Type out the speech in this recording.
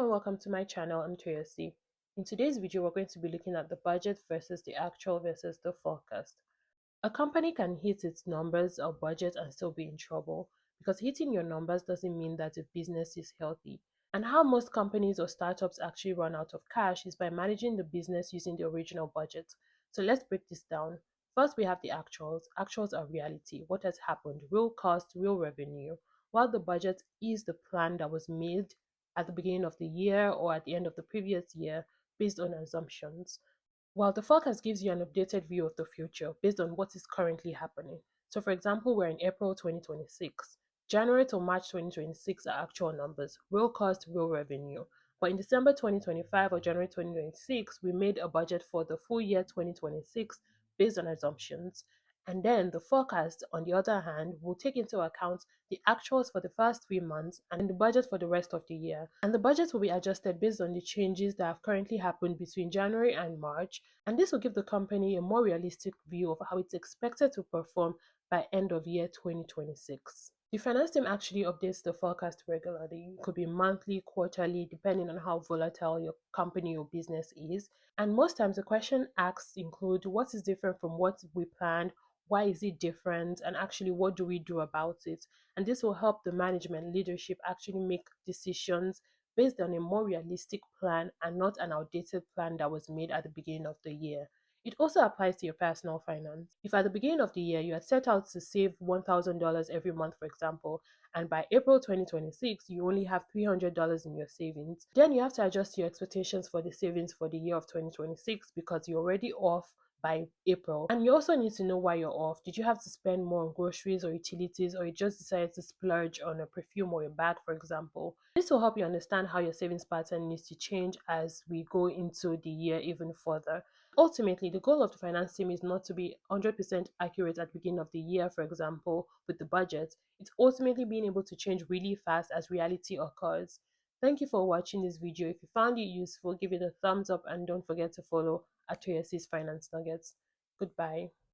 and welcome to my channel. I'm Toyosi. In today's video, we're going to be looking at the budget versus the actual versus the forecast. A company can hit its numbers or budget and still be in trouble because hitting your numbers doesn't mean that the business is healthy. And how most companies or startups actually run out of cash is by managing the business using the original budget. So let's break this down. First, we have the actuals. Actuals are reality, what has happened, real cost, real revenue, while the budget is the plan that was made at the beginning of the year or at the end of the previous year based on assumptions. While the forecast gives you an updated view of the future based on what is currently happening. So, for example, we're in April 2026. January to March 2026 are actual numbers, real cost, real revenue. But in December 2025 or January 2026, we made a budget for the full year 2026 based on assumptions. And then the forecast, on the other hand, will take into account the actuals for the first 3 months and the budget for the rest of the year. And the budget will be adjusted based on the changes that have currently happened between January and March. And this will give the company a more realistic view of how it's expected to perform by end of year 2026. The finance team actually updates the forecast regularly. It could be monthly, quarterly, depending on how volatile your company or business is. And most times the question asked include what is different from what we planned, why is it different, and actually what do we do about it. And this will help the management leadership actually make decisions based on a more realistic plan and not an outdated plan that was made at the beginning of the year. It also applies to your personal finance. If at the beginning of the year you had set out to save $1,000 every month, for example, and by April 2026 you only have $300 in your savings, then you have to adjust your expectations for the savings for the year of 2026 because you're already off by April. And you also need to know why you're off. Did you have to spend more on groceries or utilities, or you just decided to splurge on a perfume or a bag, for example? This will help you understand how your savings pattern needs to change as we go into the year even further. Ultimately, the goal of the finance team is not to be 100% accurate at the beginning of the year, for example, with the budget. It's ultimately being able to change really fast as reality occurs. Thank you for watching this video. If you found it useful, give it a thumbs up and don't forget to follow at Toyosi's Finance Nuggets. Goodbye.